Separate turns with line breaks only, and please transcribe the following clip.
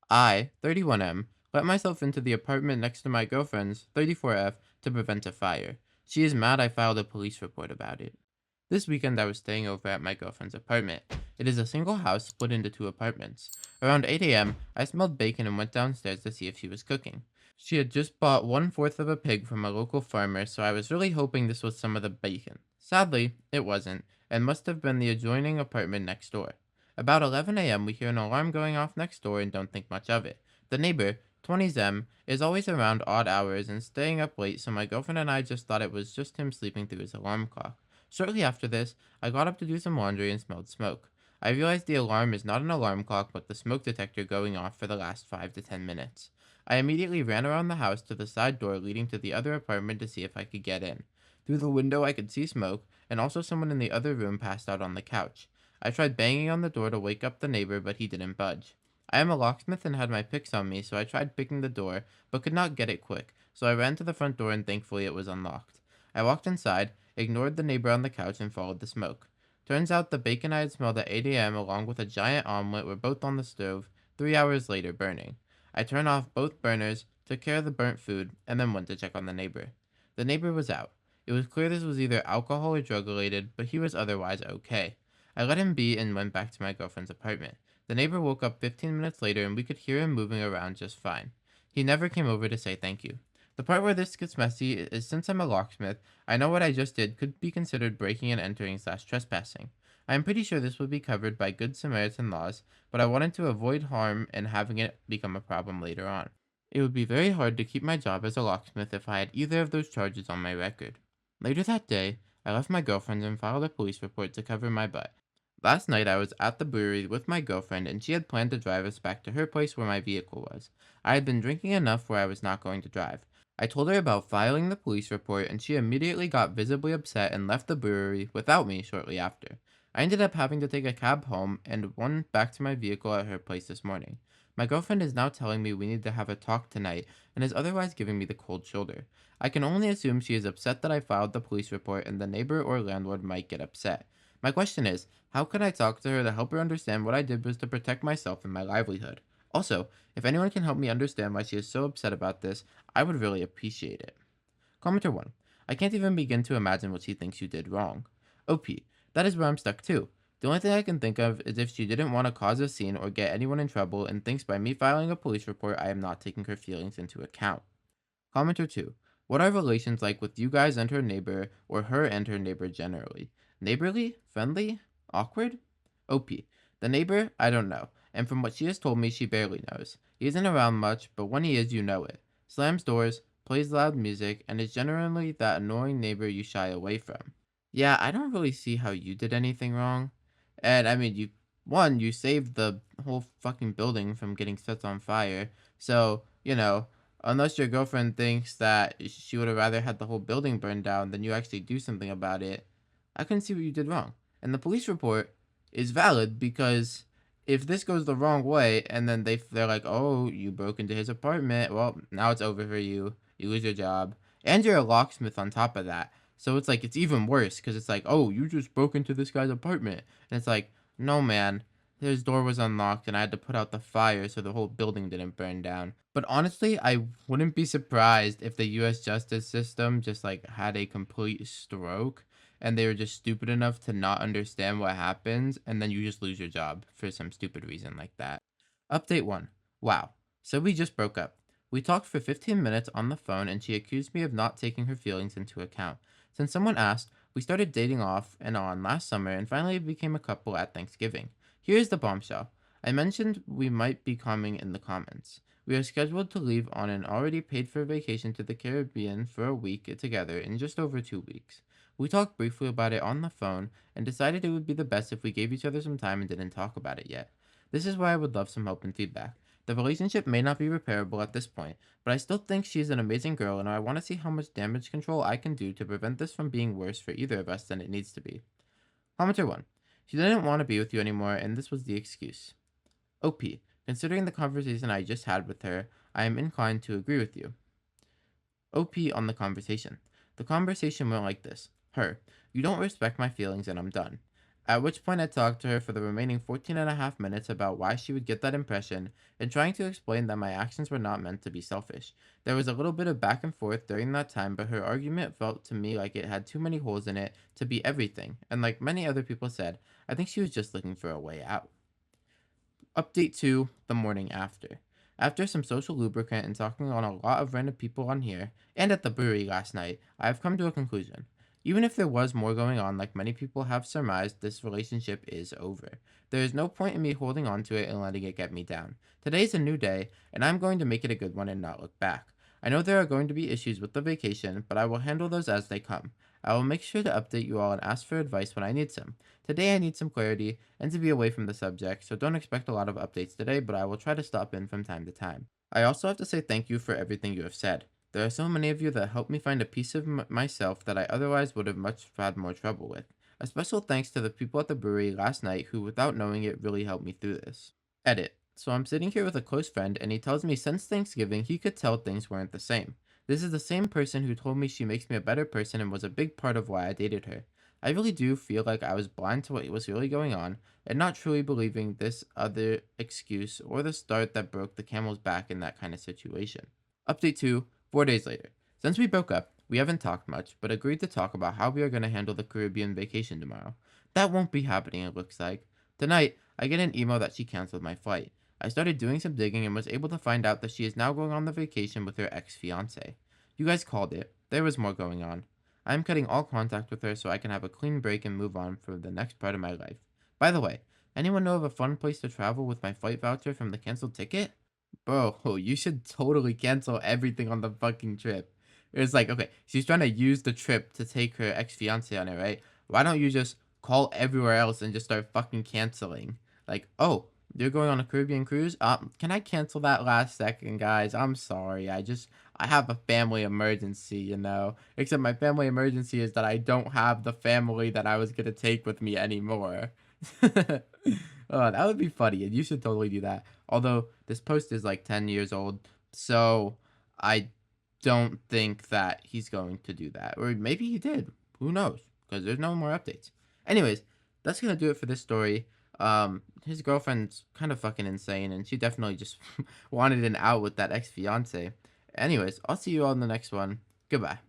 I, 31M, let myself into the apartment next to my girlfriend's, 34F, to prevent a fire. She is mad I filed a police report about it. This weekend I was staying over at my girlfriend's apartment. It is a single house split into two apartments. Around 8 a.m., I smelled bacon and went downstairs to see if she was cooking. She had just bought 1/4 of a pig from a local farmer, so I was really hoping this was some of the bacon. Sadly, it wasn't, and must have been the adjoining apartment next door. About 11 a.m., we hear an alarm going off next door and don't think much of it. The neighbor, 20 is always around odd hours and staying up late, so my girlfriend and I just thought it was just him sleeping through his alarm clock. Shortly after this, I got up to do some laundry and smelled smoke. I realized the alarm is not an alarm clock but the smoke detector going off for the last 5 to 10 minutes. I immediately ran around the house to the side door leading to the other apartment to see if I could get in. Through the window, I could see smoke, and also someone in the other room passed out on the couch. I tried banging on the door to wake up the neighbor, but he didn't budge. I am a locksmith and had my picks on me, so I tried picking the door, but could not get it quick, so I ran to the front door and thankfully it was unlocked. I walked inside, ignored the neighbor on the couch, and followed the smoke. Turns out the bacon I had smelled at 8 a.m. along with a giant omelet were both on the stove, 3 hours later burning. I turned off both burners, took care of the burnt food, and then went to check on the neighbor. The neighbor was out. It was clear this was either alcohol or drug related, but he was otherwise okay. I let him be and went back to my girlfriend's apartment. The neighbor woke up 15 minutes later and we could hear him moving around just fine. He never came over to say thank you. The part where this gets messy is since I'm a locksmith, I know what I just did could be considered breaking and entering slash trespassing. I am pretty sure this would be covered by Good Samaritan laws, but I wanted to avoid harm and having it become a problem later on. It would be very hard to keep my job as a locksmith if I had either of those charges on my record. Later that day, I left my girlfriend and filed a police report to cover my butt. Last night I was at the brewery with my girlfriend and she had planned to drive us back to her place where my vehicle was. I had been drinking enough where I was not going to drive. I told her about filing the police report and she immediately got visibly upset and left the brewery without me shortly after. I ended up having to take a cab home and one back to my vehicle at her place this morning. My girlfriend is now telling me we need to have a talk tonight and is otherwise giving me the cold shoulder. I can only assume she is upset that I filed the police report and the neighbor or landlord might get upset. My question is, how could I talk to her to help her understand what I did was to protect myself and my livelihood? Also, if anyone can help me understand why she is so upset about this, I would really appreciate it. Commenter 1. I can't even begin to imagine what she thinks you did wrong. OP. That is where I'm stuck too. The only thing I can think of is if she didn't want to cause a scene or get anyone in trouble and thinks by me filing a police report I am not taking her feelings into account. Commenter 2. What are relations like with you guys and her neighbor, or her and her neighbor generally? Neighborly? Friendly? Awkward? OP. The neighbor? I don't know. And from what she has told me, she barely knows. He isn't around much, but when he is, you know it. Slams doors, plays loud music, and is generally that annoying neighbor you shy away from. Yeah, I don't really see how you did anything wrong. And I mean, you saved the whole fucking building from getting set on fire. So, unless your girlfriend thinks that she would have rather had the whole building burned down than you actually do something about it, I couldn't see what you did wrong. And the police report is valid because if this goes the wrong way and then they're like, "Oh, you broke into his apartment. Well, now it's over for you. You lose your job, and you're a locksmith on top of that." So it's like it's even worse because it's like, "Oh, you just broke into this guy's apartment." And it's like, "No, man. His door was unlocked and I had to put out the fire so the whole building didn't burn down." But honestly, I wouldn't be surprised if the US justice system just like had a complete stroke and they were just stupid enough to not understand what happens and then you just lose your job for some stupid reason like that. Update 1. Wow. So we just broke up. We talked for 15 minutes on the phone and she accused me of not taking her feelings into account. Since someone asked, we started dating off and on last summer and finally became a couple at Thanksgiving. Here's the bombshell. I mentioned we might be coming in the comments. We are scheduled to leave on an already paid for vacation to the Caribbean for a week together in just over 2 weeks. We talked briefly about it on the phone and decided it would be the best if we gave each other some time and didn't talk about it yet. This is why I would love some help and feedback. The relationship may not be repairable at this point, but I still think she's an amazing girl and I want to see how much damage control I can do to prevent this from being worse for either of us than it needs to be. Commenter 1. She didn't want to be with you anymore and this was the excuse. OP. Considering the conversation I just had with her, I am inclined to agree with you. OP on the conversation. The conversation went like this. Her. You don't respect my feelings and I'm done. At which point I talked to her for the remaining 14.5 minutes about why she would get that impression and trying to explain that my actions were not meant to be selfish. There was a little bit of back and forth during that time, but her argument felt to me like it had too many holes in it to be everything, and like many other people said, I think she was just looking for a way out. Update 2, the morning after. After some social lubricant and talking on a lot of random people on here and at the brewery last night, I have come to a conclusion. Even if there was more going on, like many people have surmised, this relationship is over. There is no point in me holding on to it and letting it get me down. Today is a new day, and I'm going to make it a good one and not look back. I know there are going to be issues with the vacation, but I will handle those as they come. I will make sure to update you all and ask for advice when I need some. Today I need some clarity and to be away from the subject, so don't expect a lot of updates today, but I will try to stop in from time to time. I also have to say thank you for everything you have said. There are so many of you that helped me find a piece of myself that I otherwise would have much had more trouble with. A special thanks to the people at the brewery last night who, without knowing it, really helped me through this. Edit. So I'm sitting here with a close friend, and he tells me since Thanksgiving he could tell things weren't the same. This is the same person who told me she makes me a better person and was a big part of why I dated her. I really do feel like I was blind to what was really going on and not truly believing this other excuse or the start that broke the camel's back in that kind of situation. Update 2, 4 days later. Since we broke up, we haven't talked much, but agreed to talk about how we are going to handle the Caribbean vacation tomorrow. That won't be happening, it looks like. Tonight, I get an email that she canceled my flight. I started doing some digging and was able to find out that she is now going on the vacation with her ex fiance. You guys called it. There was more going on. I am cutting all contact with her so I can have a clean break and move on for the next part of my life. By the way, anyone know of a fun place to travel with my flight voucher from the canceled ticket? Bro, you should totally cancel everything on the fucking trip. It's like, okay, she's trying to use the trip to take her ex fiance on it, right? Why don't you just call everywhere else and just start fucking canceling? Like, oh, you're going on a Caribbean cruise? Can I cancel that last second, guys? I'm sorry. I have a family emergency, you know? Except my family emergency is that I don't have the family that I was gonna take with me anymore. Oh, that would be funny, and you should totally do that. Although this post is like 10 years old, so I don't think that he's going to do that. Or maybe he did. Who knows? Because there's no more updates. Anyways, that's gonna do it for this story. His girlfriend's kind of fucking insane, and she definitely just wanted an out with that ex fiance. Anyways, I'll see you all in the next one. Goodbye.